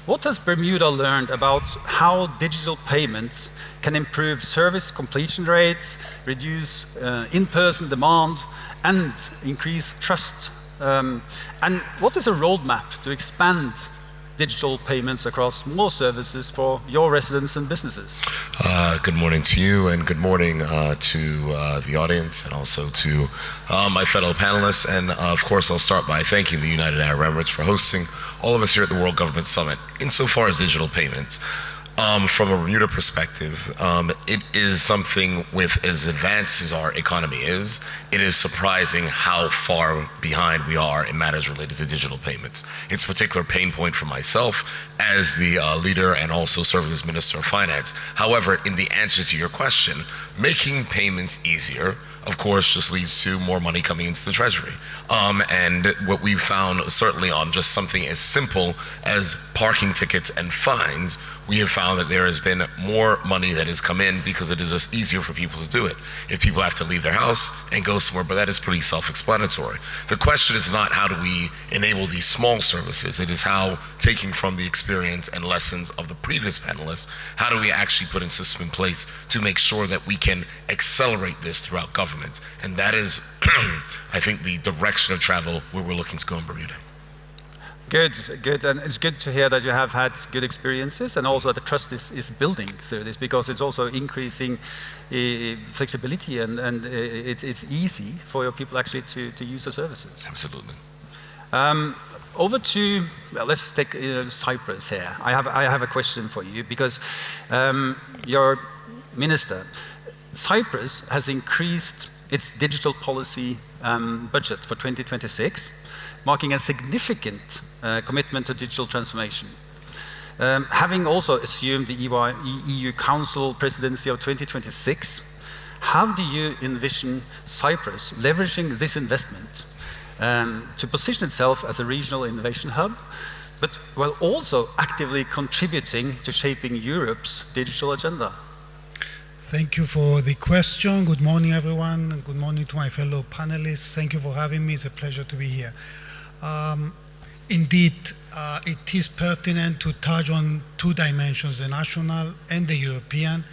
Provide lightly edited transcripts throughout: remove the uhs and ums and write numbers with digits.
What has Bermuda learned about how digital payments can improve service completion rates, reduce in-person demand, and increase trust? And what is a roadmap to expand digital payments across more services for your residents and businesses? Good morning to you, and good morning to the audience, and also to my fellow panelists. And of course, I'll start by thanking the United Arab Emirates for hosting all of us here at the World Government Summit. Insofar as digital payments, from a Bermuda perspective, it is something with as advanced as our economy is, it is surprising how far behind we are in matters related to digital payments. It's a particular pain point for myself as the leader and also serving as Minister of Finance. However, in the answer to your question, making payments easier, of course, just leads to more money coming into the Treasury. And what we've found, certainly on just something as simple as parking tickets and fines, we have found that there has been more money that has come in because it is just easier for people to do it. If people have to leave their house and go somewhere, but that is pretty self-explanatory. The question is not how do we enable these small services, it is how, taking from the experience and lessons of the previous panelists, how do we actually put a system in place to make sure that we can accelerate this throughout government? And that is, I think, the direction of travel where we're looking to go in Bermuda. Good, good, and it's good to hear that you have had good experiences, and also the trust is building through this, because it's also increasing flexibility, and it's easy for your people actually to use the services. Absolutely. Over to, well, let's take Cyprus here. I have a question for you, because your minister, Cyprus has increased its digital policy budget for 2026, marking a significant commitment to digital transformation. Having also assumed the EU Council presidency of 2026, how do you envision Cyprus leveraging this investment to position itself as a regional innovation hub, but while also actively contributing to shaping Europe's digital agenda? Thank you for the question. Good morning, everyone. Good morning to my fellow panelists. Thank you for having me. It's a pleasure to be here. Indeed, it is pertinent to touch on two dimensions, the national and the European,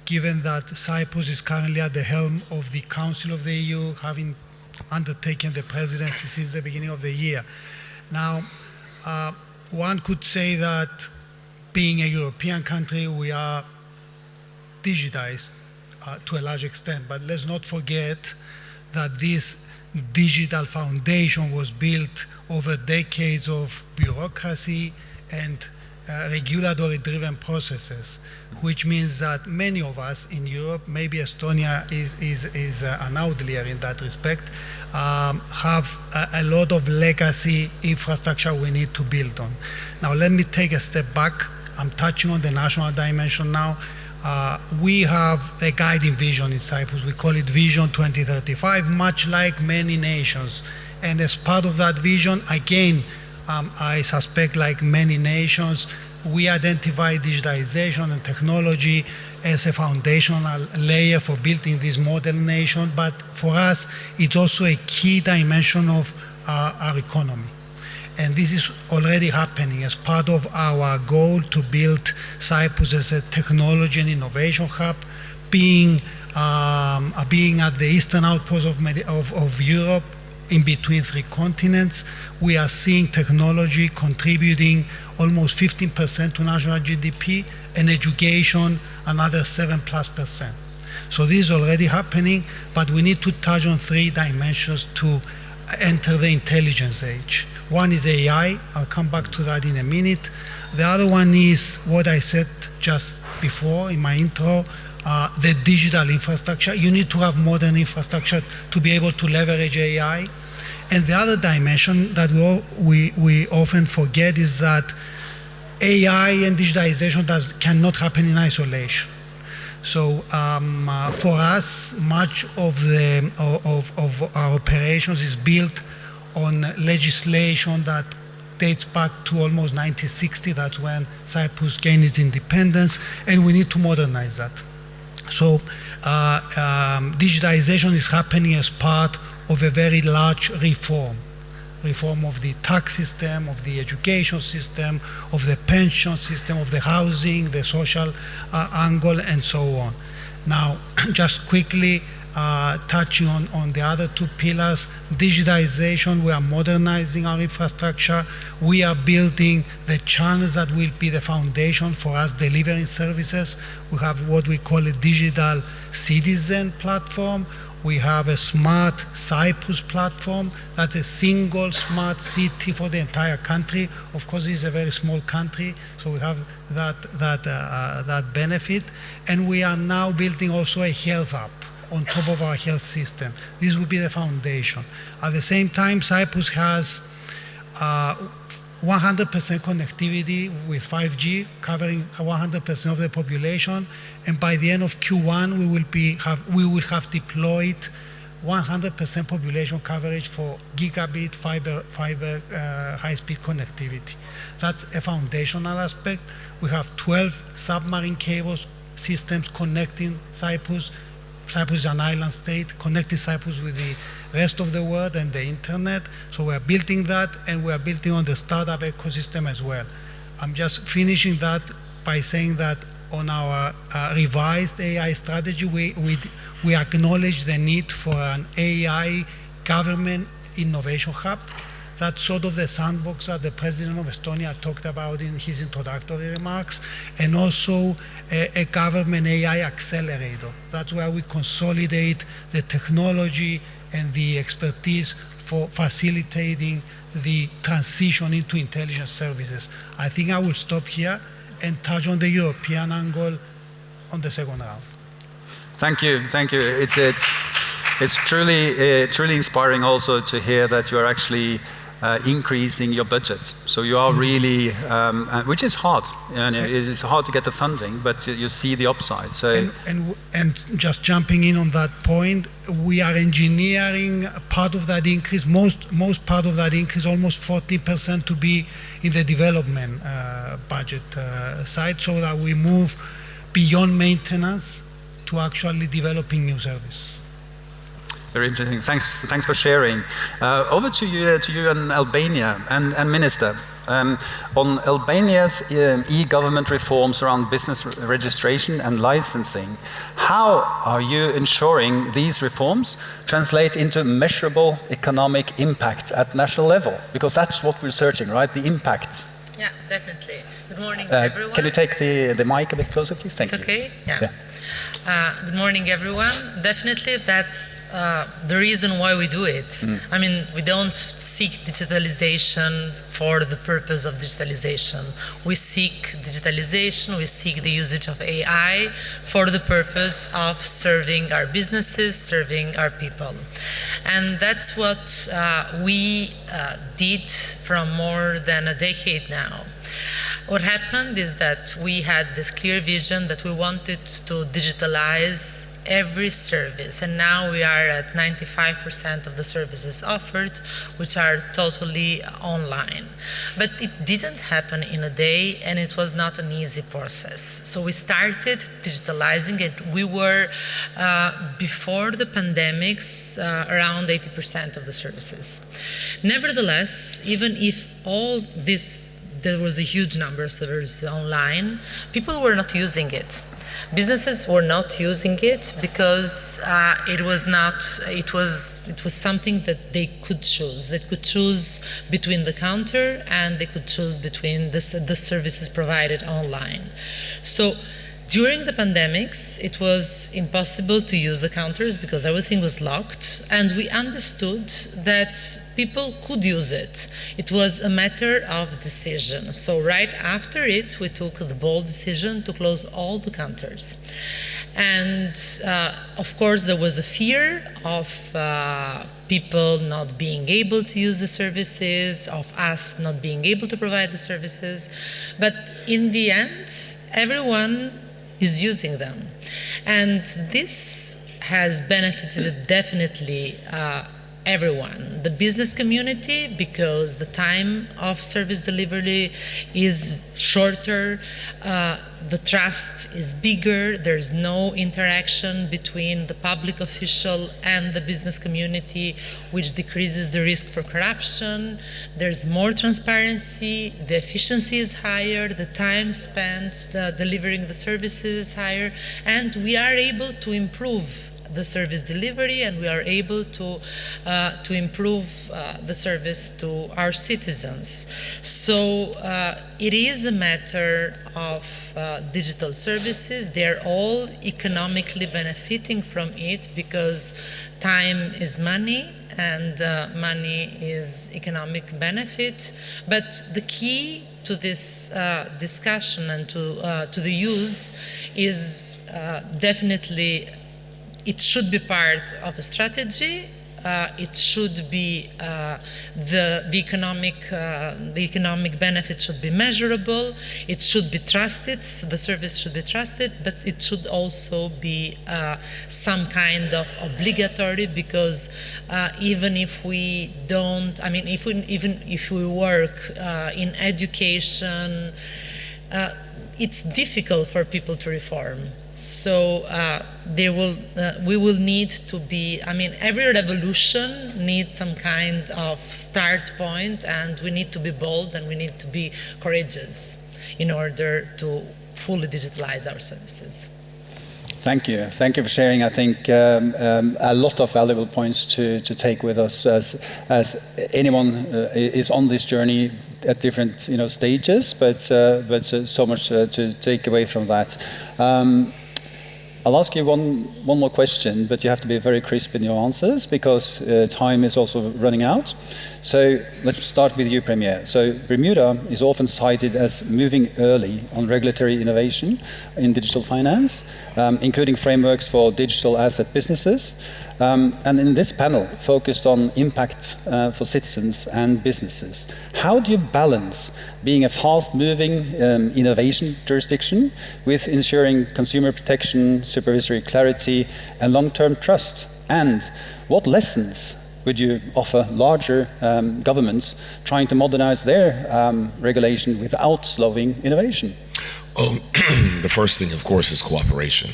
given that Cyprus is currently at the helm of the Council of the EU, having undertaken the presidency since the beginning of the year. Now, one could say that being a European country, we are digitized to a large extent, but let's not forget that this digital foundation was built over decades of bureaucracy and regulatory-driven processes, which means that many of us in Europe, maybe Estonia is an outlier in that respect, have a lot of legacy infrastructure we need to build on. Now, let me take a step back. I'm touching on the national dimension now. We have a guiding vision in Cyprus. We call it Vision 2035, much like many nations. And as part of that vision, again, I suspect like many nations, we identify digitalization and technology as a foundational layer for building this model nation. But for us, it's also a key dimension of our economy. And this is already happening as part of our goal to build Cyprus as a technology and innovation hub, being at the eastern outpost of Europe, in between three continents. We are seeing technology contributing almost 15% to national GDP, and education another 7+%. So this is already happening, but we need to touch on three dimensions to enter the intelligence age. One is AI, I'll come back to that in a minute. The other one is what I said just before in my intro, the digital infrastructure. You need to have modern infrastructure to be able to leverage AI. And the other dimension that we often forget is that AI and digitalization cannot happen in isolation. So for us, much of our operations is built on legislation that dates back to almost 1960. That's when Cyprus gained its independence, and we need to modernize that. So digitalization is happening as part of a very large reform reform of the tax system, of the education system, of the pension system, of the housing, the social angle, and so on. Now, just quickly touching on the other two pillars, digitization, we are modernizing our infrastructure. We are building the channels that will be the foundation for us delivering services. We have what we call a digital citizen platform. We have a smart Cyprus platform. That's a single smart city for the entire country. Of course, it's a very small country, so we have that benefit. And we are now building also a health app on top of our health system. This will be the foundation. At the same time, Cyprus has 100% connectivity with 5G, covering 100% of the population. And by the end of Q1, we will have deployed 100% population coverage for gigabit fiber high-speed connectivity. That's a foundational aspect. We have 12 submarine cables systems connecting Cyprus. Cyprus is an island state, connecting Cyprus with the rest of the world and the internet. So we are building that, and we are building on the startup ecosystem as well. I'm just finishing that by saying that on our revised AI strategy, we acknowledge the need for an AI government innovation hub. That's sort of the sandbox that the President of Estonia talked about in his introductory remarks, and also a government AI accelerator. That's where we consolidate the technology and the expertise for facilitating the transition into intelligence services. I think I will stop here and touch on the European angle on the second round. Thank you, thank you. It's truly inspiring also to hear that you're actually increasing your budget. So you are really, which is hard, and it is hard to get the funding, but you see the upside. So and just jumping in on that point, we are engineering part of that increase, most part of that increase, almost 40%, to be in the development budget side, so that we move beyond maintenance to actually developing new services. Very interesting. Thanks for sharing. Over to you and Albania and Minister. On Albania's e-government reforms around business registration and licensing, how are you ensuring these reforms translate into measurable economic impact at national level? Because that's what we're searching, right? The impact. Yeah, definitely. Good morning, everyone. Can you take the mic a bit closer, please? Thank you. It's okay? Yeah. Good morning, everyone. Definitely, that's the reason why we do it. I mean, we don't seek digitalization for the purpose of digitalization. We seek digitalization, we seek the usage of AI for the purpose of serving our businesses, serving our people. And that's what we did from more than a decade now. What happened is that we had this clear vision that we wanted to digitalize every service, and now we are at 95% of the services offered, which are totally online. But it didn't happen in a day, and it was not an easy process. So we started digitalizing it. We were, before the pandemics, around 80% of the services. Nevertheless, even if all this, there was a huge number of services online, people were not using it. Businesses were not using it because it was something that they could choose. They could choose between the counter, and they could choose between the services provided online. So during the pandemics, it was impossible to use the counters because everything was locked, and we understood that people could use it. It was a matter of decision. So right after it, we took the bold decision to close all the counters. And of course, there was a fear of people not being able to use the services, of us not being able to provide the services. But in the end, everyone is using them. And this has benefited definitely everyone. The business community, because the time of service delivery is shorter, the trust is bigger, there's no interaction between the public official and the business community, which decreases the risk for corruption. There's more transparency, the efficiency is higher, the time spent delivering the services is higher, and we are able to improve the service delivery, and we are able to improve the service to our citizens. So it is a matter of digital services. They're all economically benefiting from it because time is money, and money is economic benefit. But the key to this discussion and to the use is definitely it should be part of a strategy. It should be the economic benefit should be measurable. It should be trusted. The service should be trusted, but it should also be some kind of obligatory. Because even if we don't, I mean, even if we work in education, it's difficult for people to reform. So we will need to be, I mean, every revolution needs some kind of start point, and we need to be bold and we need to be courageous in order to fully digitalize our services. Thank you. Thank you for sharing. I think a lot of valuable points to take with us as anyone is on this journey at different stages, but so much to take away from that. I'll ask you one more question, but you have to be very crisp in your answers because time is also running out. So let's start with you, Premier. So Bermuda is often cited as moving early on regulatory innovation in digital finance, including frameworks for digital asset businesses. And in this panel, focused on impact for citizens and businesses. How do you balance being a fast-moving innovation jurisdiction with ensuring consumer protection, supervisory clarity, and long-term trust? And what lessons would you offer larger governments trying to modernize their regulation without slowing innovation? Well, the first thing, of course, is cooperation.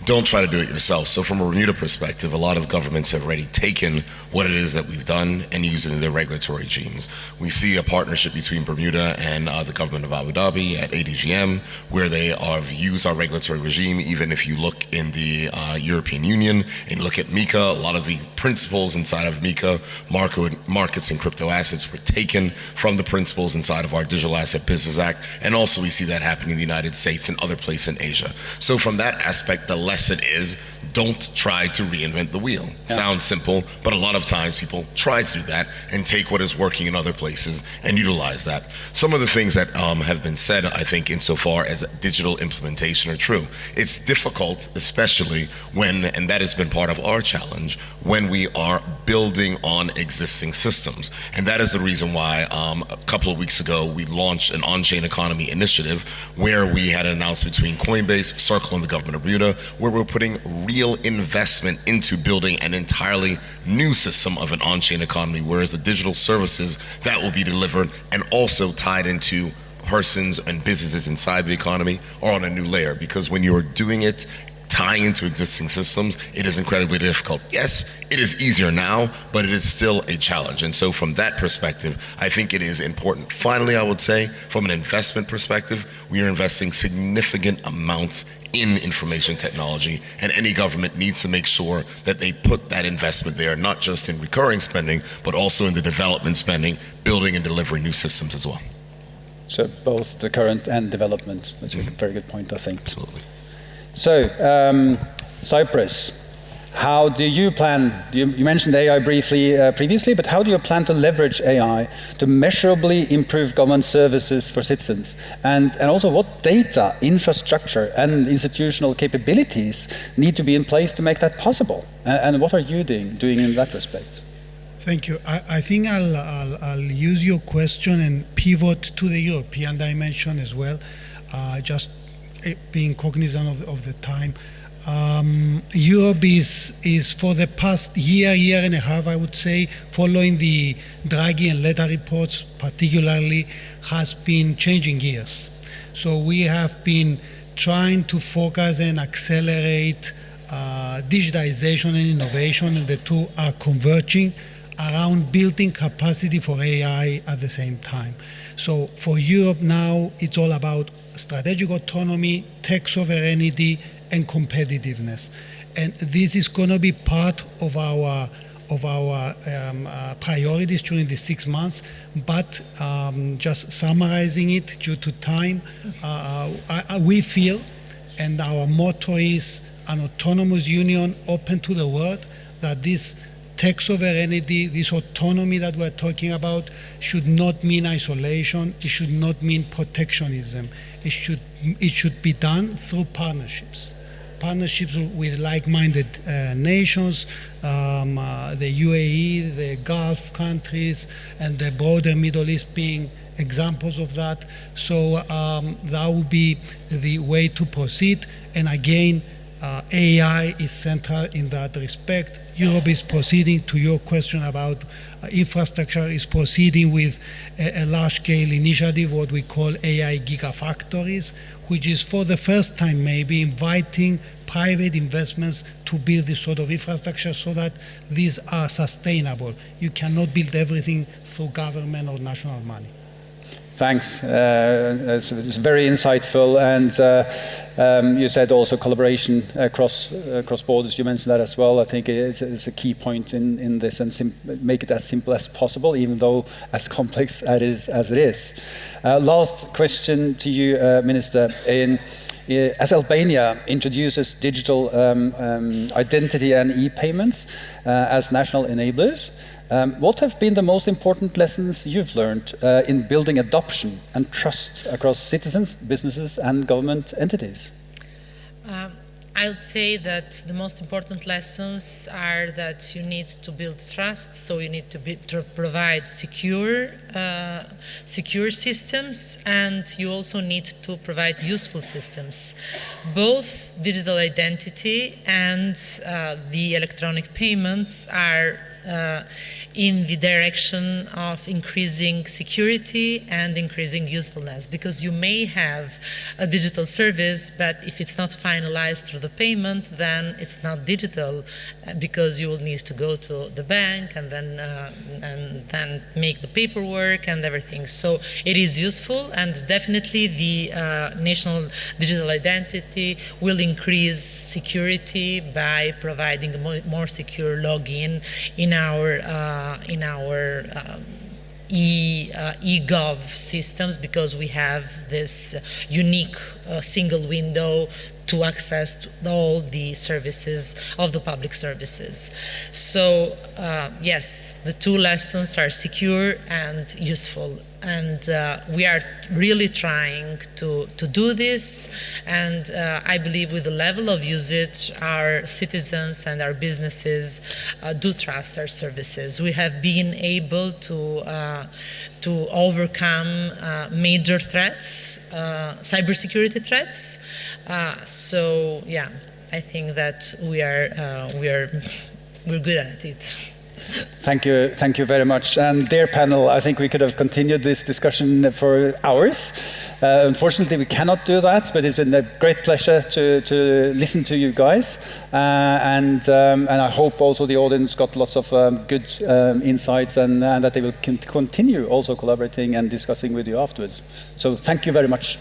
Don't try to do it yourself. So from a Bermuda perspective, a lot of governments have already taken what it is that we've done and used it in their regulatory regimes. We see a partnership between Bermuda and the government of Abu Dhabi at ADGM, where they have used our regulatory regime. Even if you look in the European Union and look at MiCA, a lot of the principles inside of MiCA, markets and crypto assets, were taken from the principles inside of our Digital Asset Business Act. And also we see that happening in the United States and other places in Asia. So from that aspect, the lesson is don't try to reinvent the wheel. Yeah. Sounds simple, but a lot of times people try to do that and take what is working in other places and utilize that. Some of the things that have been said, I think, insofar as digital implementation are true. It's difficult, especially when, and that has been part of our challenge, when we are building on existing systems. And that is the reason why a couple of weeks ago we launched an on-chain economy initiative where we had an announcement between Coinbase, Circle, and the government of Bermuda, where we're putting real investment into building an entirely new system of an on-chain economy, whereas the digital services that will be delivered and also tied into persons and businesses inside the economy are on a new layer. Because when you're doing it, tying into existing systems, it is incredibly difficult. Yes, it is easier now, but it is still a challenge. And so from that perspective, I think it is important. Finally, I would say, from an investment perspective, we are investing significant amounts in information technology, and any government needs to make sure that they put that investment there, not just in recurring spending, but also in the development spending, building and delivering new systems as well. So both the current and development. That's a very good point, I think. Absolutely. So, Cyprus, how do you plan, you mentioned AI briefly previously, but how do you plan to leverage AI to measurably improve government services for citizens? And also what data, infrastructure, and institutional capabilities need to be in place to make that possible? And what are you doing in that respect? Thank you. I think I'll use your question and pivot to the European dimension as well, just being cognizant of the time. Europe is for the past year and a half, I would say, following the Draghi and Letta reports particularly, has been changing gears. So we have been trying to focus and accelerate digitization and innovation, and the two are converging around building capacity for AI at the same time. So for Europe now, it's all about strategic autonomy, tech sovereignty, and competitiveness. And this is going to be part of our priorities during the 6 months. But just summarizing it due to time, we feel, and our motto is an autonomous union open to the world, that this tech sovereignty, this autonomy that we're talking about, should not mean isolation. It should not mean protectionism. It should be done through partnerships with like-minded nations, the UAE, the Gulf countries, and the broader Middle East being examples of that. So that would be the way to proceed. And again, AI is central in that respect. Europe is proceeding, to your question about infrastructure, is proceeding with a large-scale initiative, what we call AI gigafactories, which is for the first time maybe inviting private investments to build this sort of infrastructure so that these are sustainable. You cannot build everything through government or national money. Thanks. It's very insightful, and you said also collaboration across borders. You mentioned that as well. I think it's a key point in this, and make it as simple as possible, even though as complex as it is. Last question to you, Minister. As Albania introduces digital identity and e-payments as national enablers, what have been the most important lessons you've learned in building adoption and trust across citizens, businesses, and government entities? I would say that the most important lessons are that you need to build trust, so you need to provide secure systems, and you also need to provide useful systems. Both digital identity and the electronic payments are in the direction of increasing security and increasing usefulness, because you may have a digital service, but if it's not finalized through the payment, then it's not digital, because you will need to go to the bank and then make the paperwork and everything. So it is useful, and definitely the national digital identity will increase security by providing a more secure login in our e-gov systems, because we have this unique single window to access all the services of the public services. So yes, the two lessons are secure and useful, and we are really trying to do this, and I believe with the level of usage, our citizens and our businesses do trust our services. We have been able to overcome major threats, cybersecurity threats. So yeah, I think that we're good at it. Thank you very much. And dear panel, I think we could have continued this discussion for hours. Unfortunately, we cannot do that, but it's been a great pleasure to listen to you guys. And I hope also the audience got lots of good insights, and that they will continue also collaborating and discussing with you afterwards. So thank you very much.